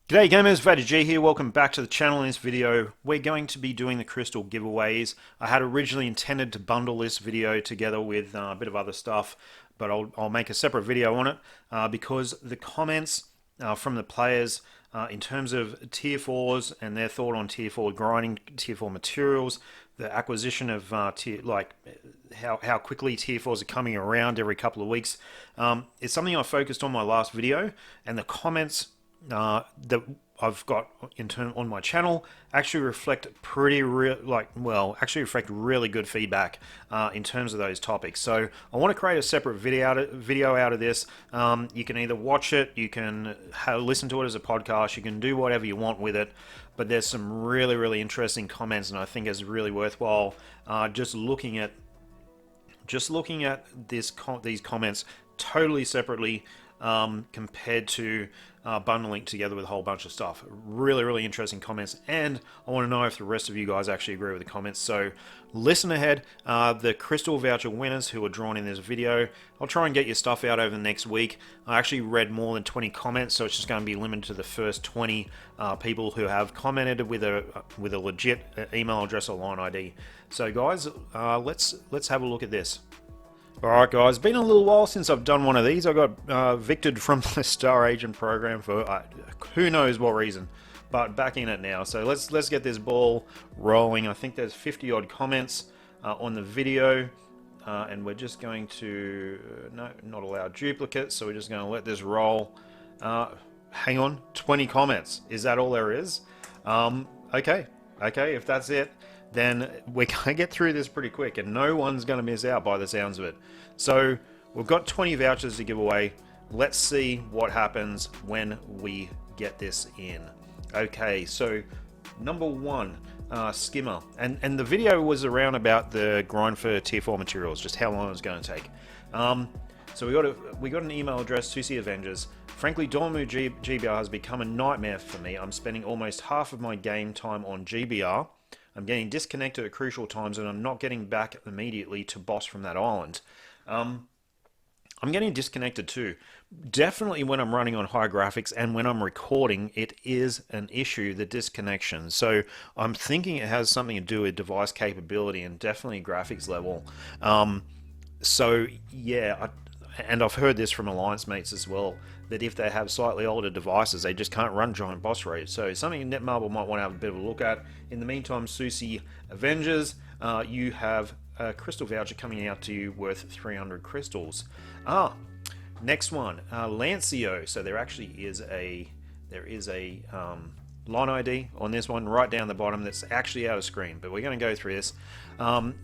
G'day gamers, VaderG here, welcome back to the channel. In this video we're going to be doing the crystal giveaways. I had originally intended to bundle this video together with a bit of other stuff, but I'll make a separate video on it because the comments from the players in terms of tier 4s and their thought on tier 4 grinding, tier 4 materials, the acquisition of how quickly tier 4s are coming around every couple of weeks. It's something I focused on my last video, and the comments that I've got on my channel actually reflect actually reflect really good feedback in terms of those topics. So I want to create a separate video out of this. You can either watch it, you can listen to it as a podcast, you can do whatever you want with it. But there's some really interesting comments, and I think it's really worthwhile just looking at these comments totally separately compared to bundling together with a whole bunch of stuff. Really interesting comments, and I want to know if the rest of you guys actually agree with the comments. So listen ahead. The crystal voucher winners who are drawn in this video, I'll try and get your stuff out over the next week. I actually read more than 20 comments, so it's just going to be limited to the first 20 people who have commented with a legit email address or line ID. So guys, let's have a look at this. Alright guys, it's been a little while since I've done one of these. I got evicted from the Star Agent program for who knows what reason, but back in it now. So let's get this ball rolling. I think there's 50 odd comments on the video, and we're just going to no, not allow duplicates, so we're just going to let this roll. Hang on, 20 comments. Is that all there is? Okay, if that's it, then we're going to get through this pretty quick, and no one's going to miss out by the sounds of it. So we've got 20 vouchers to give away. Let's see what happens when we get this in. Okay, so number one, Skimmer, and the video was around about the grind for tier 4 materials, just how long it was going to take. So we got an email address, Susie Avengers. Frankly, Dormu GBR has become a nightmare for me. I'm spending almost half of my game time on GBR. I'm getting disconnected at crucial times, and I'm not getting back immediately to boss from that island. I'm getting disconnected too. Definitely when I'm running on high graphics and when I'm recording, it is an issue, the disconnection. So I'm thinking it has something to do with device capability and definitely graphics level. So yeah, and I've heard this from Alliance mates as well, that if they have slightly older devices, they just can't run giant boss raids. So something Netmarble might want to have a bit of a look at. In the meantime, Susie Avengers, you have a crystal voucher coming out to you worth 300 crystals. Next one, Lancio. So there actually is a line ID on this one right down the bottom that's actually out of screen, but we're going to go through this.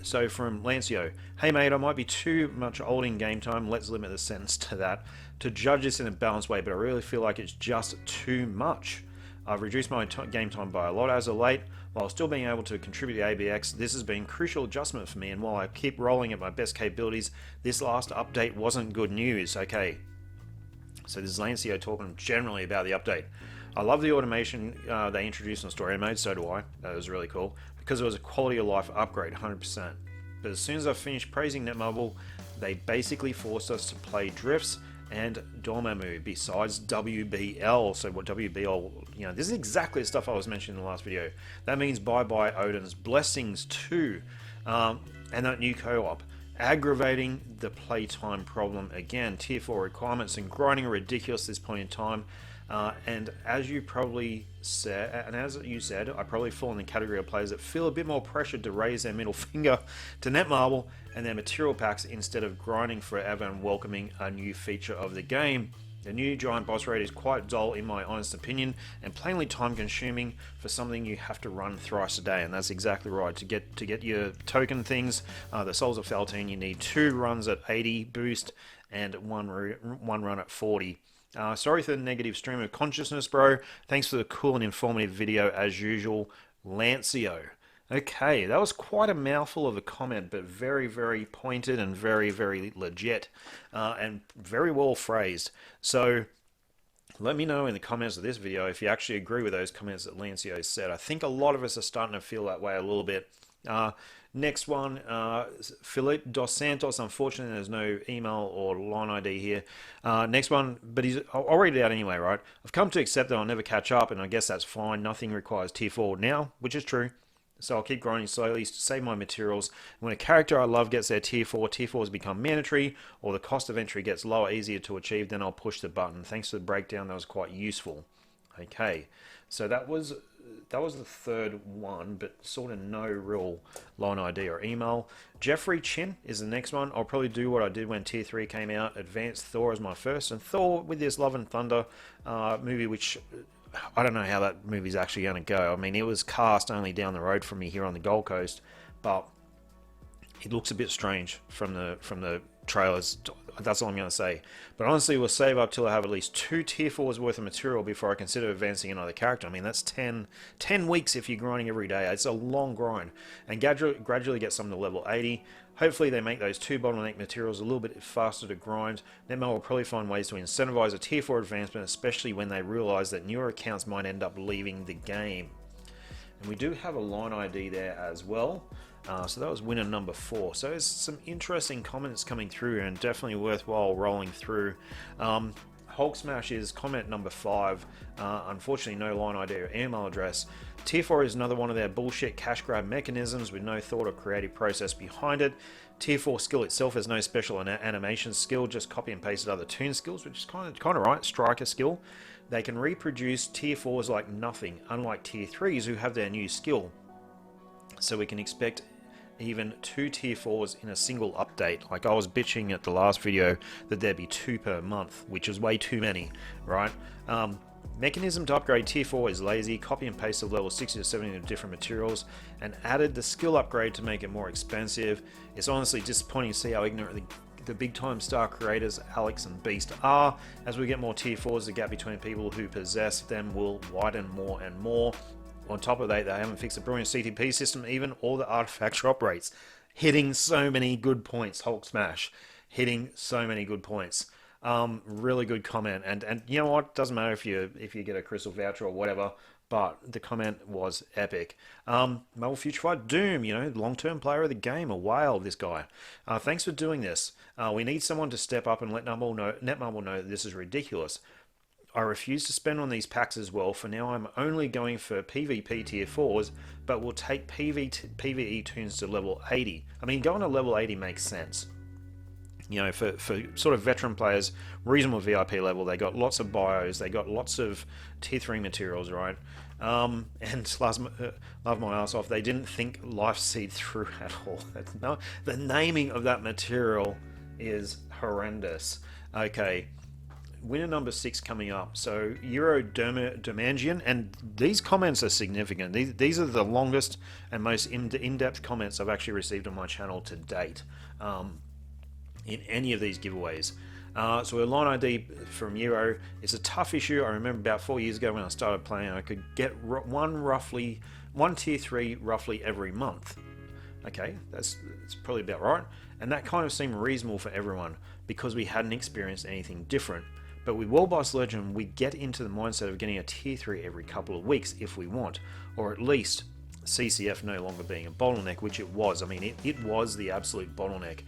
So from Lancio, hey mate, I might be too much old in game time, let's limit the sentence to that, to judge this in a balanced way, but I really feel like it's just too much. I've reduced my game time by a lot as of late, while still being able to contribute to ABX. This has been a crucial adjustment for me, and while I keep rolling at my best capabilities, this last update wasn't good news. Okay, so this is Lancio talking generally about the update. I love the automation they introduced in story mode, so do I. That was really cool, because it was a quality of life upgrade, 100%. But as soon as I finished praising Netmarble, they basically forced us to play drifts and Dormammu besides WBL. So what WBL, this is exactly the stuff I was mentioning in the last video. That means bye-bye Odin's Blessings too, and that new co-op. Aggravating the playtime problem again. Tier 4 requirements and grinding are ridiculous at this point in time. And as you probably said, I probably fall in the category of players that feel a bit more pressured to raise their middle finger to Netmarble and their material packs instead of grinding forever and welcoming a new feature of the game. The new giant boss raid is quite dull in my honest opinion, and plainly time consuming for something you have to run thrice a day, and that's exactly right. To get your token things, the Souls of Faltine, you need 2 runs at 80 boost and one run at 40. Sorry for the negative stream of consciousness, bro. Thanks for the cool and informative video as usual, Lancio. Okay, that was quite a mouthful of a comment, but very pointed and very legit, and very well phrased. So let me know in the comments of this video if you actually agree with those comments that Lancio said. I think a lot of us are starting to feel that way a little bit. Next one, Felipe Dos Santos. Unfortunately, there's no email or line ID here. Next one, but I'll read it out anyway, right? I've come to accept that I'll never catch up, and I guess that's fine. Nothing requires tier 4 now, which is true. So I'll keep grinding slowly to save my materials. When a character I love gets their tier 4s become mandatory, or the cost of entry gets lower, easier to achieve, then I'll push the button. Thanks for the breakdown, that was quite useful. Okay, so that was the third one, but sort of no real line ID or email. Jeffrey Chin is the next one. I'll probably do what I did when Tier 3 came out. Advanced Thor is my first. And Thor with this Love and Thunder movie, which I don't know how that movie's actually going to go. I mean, it was cast only down the road from me here on the Gold Coast, but it looks a bit strange from the trailers. That's all I'm going to say. But honestly, we'll save up till I have at least 2 tier 4s worth of material before I consider advancing another character. I mean, that's 10 weeks if you're grinding every day. It's a long grind. And gradually get some to level 80. Hopefully they make those 2 bottleneck materials a little bit faster to grind. Netmarble will probably find ways to incentivize a tier 4 advancement, especially when they realize that newer accounts might end up leaving the game. And we do have a line ID there as well. So that was winner number 4. So there's some interesting comments coming through and definitely worthwhile rolling through. Hulk Smash is comment number 5. Unfortunately, no line ID or email address. Tier 4 is another one of their bullshit cash grab mechanisms with no thought or creative process behind it. Tier 4 skill itself has no special animation skill, just copy and pasted other toon skills, which is kind of right. Striker skill. They can reproduce Tier 4s like nothing, unlike Tier 3s who have their new skill. So we can expect even 2 tier 4s in a single update. Like I was bitching at the last video that there'd be 2 per month, which is way too many, right? Mechanism to upgrade tier 4 is lazy, copy and paste of level 60 to 70 of different materials, and added the skill upgrade to make it more expensive. It's honestly disappointing to see how ignorant the big time star creators Alex and Beast are. As we get more tier 4s, the gap between people who possess them will widen more and more. On top of that, they haven't fixed the brilliant CTP system even, or the artifact drop rates. Hitting so many good points, Hulk Smash. Hitting so many good points. Really good comment. And you know what? Doesn't matter if you get a crystal voucher or whatever, but the comment was epic. Marvel Future Fight Doom, long-term player of the game, a whale, this guy. Thanks for doing this. We need someone to step up and let Netmarble know that this is ridiculous. I refuse to spend on these packs as well. For now, I'm only going for PvP tier 4s, but will take PvE toons to level 80. I mean, going to level 80 makes sense. For sort of veteran players, reasonable VIP level, they got lots of bios, they got lots of tier 3 materials, right? And love my ass off, they didn't think Life Seed through at all. The naming of that material is horrendous. Okay. Winner number 6 coming up. So Euro Dermangian, and these comments are significant. These are the longest and most in-depth comments I've actually received on my channel to date in any of these giveaways. So a line ID from Euro. It's a tough issue. I remember about 4 years ago when I started playing, I could get one tier 3 roughly every month. Okay, that's probably about right. And that kind of seemed reasonable for everyone because we hadn't experienced anything different. But with World Boss Legend, we get into the mindset of getting a tier 3 every couple of weeks if we want, or at least CCF no longer being a bottleneck, which it was. I mean, it was the absolute bottleneck.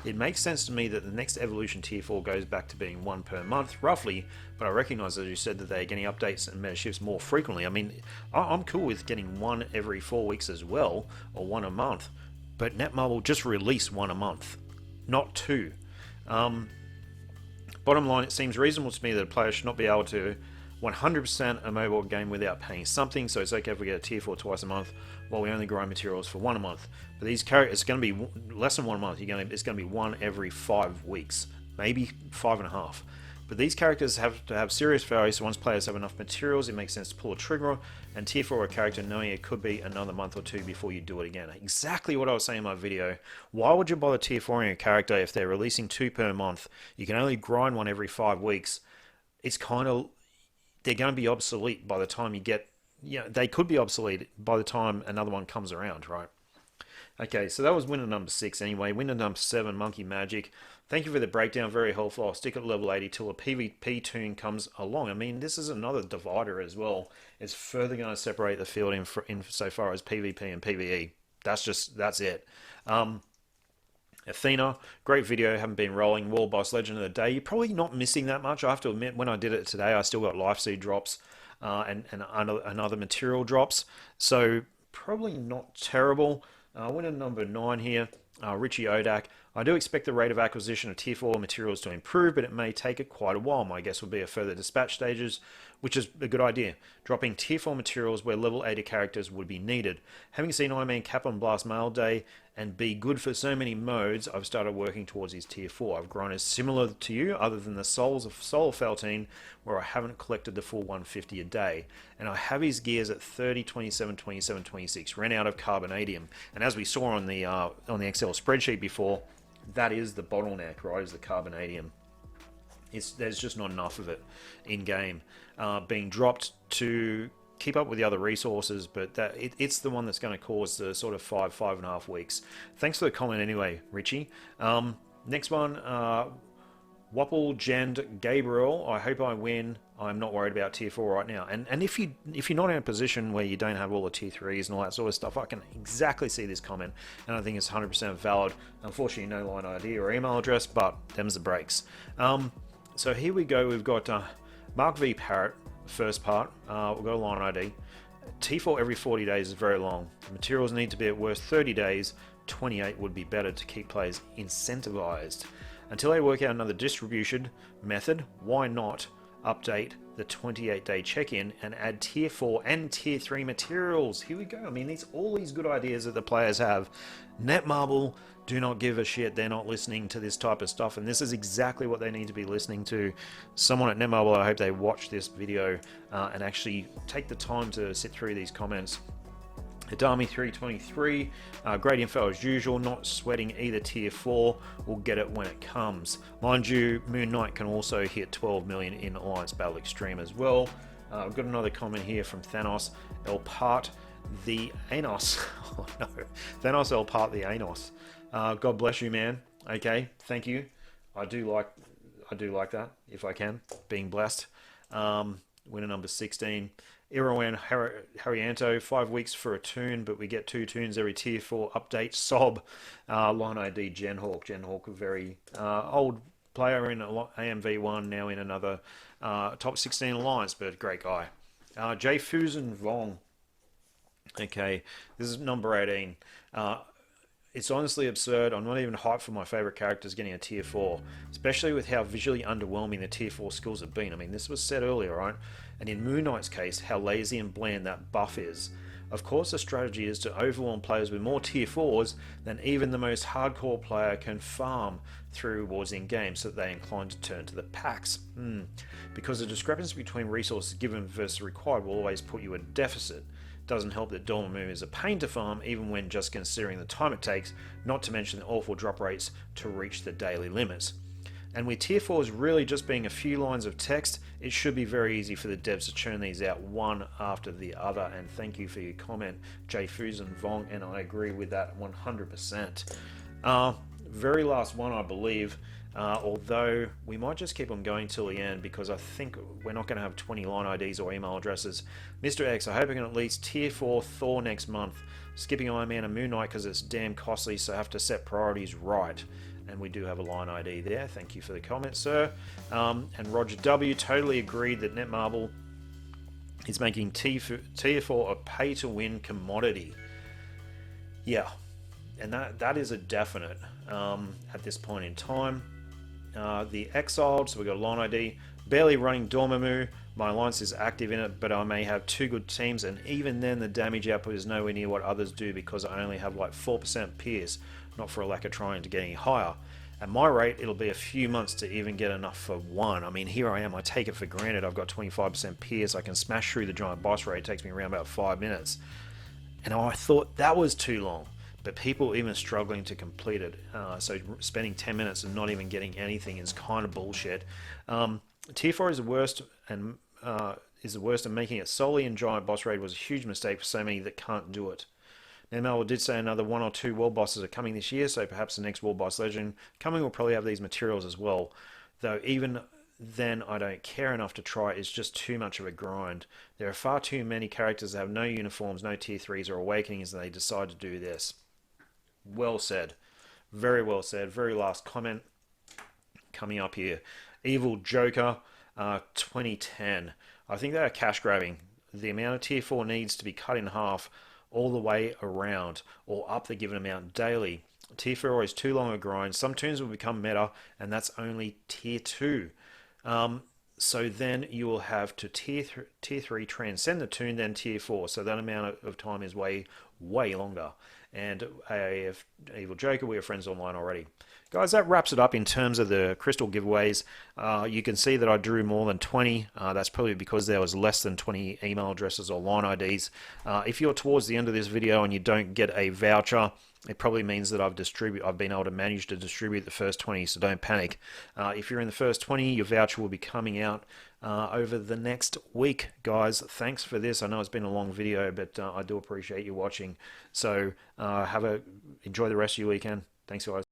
It makes sense to me that the next evolution tier 4 goes back to being 1 per month, roughly, but I recognize, as you said, that they're getting updates and meta shifts more frequently. I mean, I'm cool with getting 1 every 4 weeks as well, or 1 a month, but Netmarble just release 1 a month, not 2. Bottom line, it seems reasonable to me that a player should not be able to 100% a mobile game without paying something, so it's okay if we get a tier 4 twice a month while we only grind materials for 1 a month. But these characters, it's going to be less than 1 month. It's going to be 1 every 5 weeks, maybe 5.5. But these characters have to have serious value, so once players have enough materials, it makes sense to pull a trigger and tier 4 a character knowing it could be another month or 2 before you do it again. Exactly what I was saying in my video. Why would you bother tier 4ing a character if they're releasing 2 per month? You can only grind 1 every 5 weeks. It's kind of... they're going to be obsolete by the time you get... they could be obsolete by the time another one comes around, right? Okay, so that was winner number 6 anyway. Winner number 7, Monkey Magic. Thank you for the breakdown, very helpful. I'll stick at level 80 till a PvP toon comes along. I mean, this is another divider as well. It's further going to separate the field in so far as PvP and PvE. That's it. Athena, great video. Haven't been rolling. World Boss Legend of the Day. You're probably not missing that much. I have to admit, when I did it today, I still got life seed drops and other material drops. So probably not terrible. Winner number 9 here, Richie Odak. I do expect the rate of acquisition of Tier 4 materials to improve, but it may take it quite a while. My guess would be a further dispatch stages, which is a good idea. Dropping Tier 4 materials where level 80 characters would be needed. Having seen Iron Man Cap on Blast Mail Day and be good for so many modes, I've started working towards his Tier 4. I've grown as similar to you, other than the Souls of Soul Feltine, where I haven't collected the full 150 a day. And I have his gears at 30, 27, 27, 26. Ran out of Carbonadium. And as we saw on the Excel spreadsheet before, that is the bottleneck, right, is the Carbonadium. There's just not enough of it in game being dropped to keep up with the other resources, but it's the one that's going to cause the sort of 5.5 weeks. Thanks for the comment anyway, Richie. Next one, Wapple Jend Gabriel. I hope I win. I'm not worried about Tier 4 right now. And if you're not in a position where you don't have all the Tier 3s and all that sort of stuff, I can exactly see this comment, and I think it's 100% valid. Unfortunately, no line ID or email address, but them's the breaks. So here we go. We've got Mark V. Parrott, first part. We've got a line ID. T4 every 40 days is very long. The materials need to be at worst 30 days. 28 would be better to keep players incentivized. Until they work out another distribution method, why not update the 28-day check-in and add Tier 4 and Tier 3 materials? Here we go. I mean, all these good ideas that the players have. Netmarble do not give a shit. They're not listening to this type of stuff, and this is exactly what they need to be listening to. Someone at Netmarble, I hope they watch this video and actually take the time to sit through these comments. Adami 323, great info as usual, not sweating either Tier 4, we'll get it when it comes. Mind you, Moon Knight can also hit 12 million in Alliance Battle Extreme as well. I've got another comment here from Thanos Elpart the Anos. Oh no, Thanos Elpart the Anos. God bless you, man. Okay, thank you. I do like that, if I can, being blessed. Winner number 16. Irowan Harrianto, 5 weeks for a toon, but we get 2 toons every Tier 4 update. Sob. Line ID Genhawk. Genhawk, a very old player in AMV1, now in another top 16 alliance, but great guy. J. Fusen Vong. Okay, this is number 18. It's honestly absurd. I'm not even hyped for my favorite characters getting a Tier 4, especially with how visually underwhelming the Tier 4 skills have been. I mean, this was said earlier, right? And in Moon Knight's case, how lazy and bland that buff is. Of course, the strategy is to overwhelm players with more Tier 4s than even the most hardcore player can farm through rewards in game, so that they're inclined to turn to the packs. Because the discrepancy between resources given versus required will always put you at a deficit. Doesn't help that Dormammu is a pain to farm, even when just considering the time it takes, not to mention the awful drop rates to reach the daily limits. And with Tier 4s really just being a few lines of text, it should be very easy for the devs to churn these out one after the other. And thank you for your comment, J. Fusen Vong, and I agree with that 100%. Very last one, I believe, although we might just keep on going till the end, because I think we're not going to have 20 line IDs or email addresses. Mr. X, I hope I can at least Tier 4 Thor next month. Skipping Iron Man and Moon Knight because it's damn costly, so I have to set priorities right. And we do have a line ID there. Thank you for the comment, sir. And Roger W. totally agreed that Netmarble is making Tier 4 a pay-to-win commodity. Yeah, and that is a definite at this point in time. The Exiled, so we've got a line ID. Barely running Dormammu. My alliance is active in it, but I may have 2 good teams, and even then the damage output is nowhere near what others do because I only have like 4% pierce, not for a lack of trying to get any higher. At my rate, it'll be a few months to even get enough for 1. I mean, here I am, I take it for granted. I've got 25% pierce, I can smash through the giant boss raid, it takes me around about 5 minutes. And I thought that was too long. But people even struggling to complete it, so spending 10 minutes and not even getting anything is kind of bullshit. Tier 4 is the worst, and making it solely in giant boss raid was a huge mistake for so many that can't do it. Now, did say another 1 or 2 world bosses are coming this year, so perhaps the next world boss legend coming will probably have these materials as well. Though even then I don't care enough to try. It's just too much of a grind. There are far too many characters that have no uniforms, no tier 3s or awakenings, and they decide to do this. Well said. Very well said. Very last comment coming up here. Evil Joker 2010. I think they are cash grabbing. The amount of tier 4 needs to be cut in half all the way around, or up the given amount daily. Tier 4 is too long a grind. Some toons will become meta, and that's only tier 2. So then you will have to tier 3 transcend the toon, then tier 4. So that amount of time is way longer. And Evil Joker, we are friends online already. Guys, that wraps it up in terms of the crystal giveaways. You can see that I drew more than 20. That's probably because there was less than 20 email addresses or line IDs. If you're towards the end of this video and you don't get a voucher, it probably means that I've been able to manage to distribute the first 20, so don't panic. If you're in the first 20, your voucher will be coming out over the next week. Guys, thanks for this. I know it's been a long video, but I do appreciate you watching. So enjoy the rest of your weekend. Thanks, guys.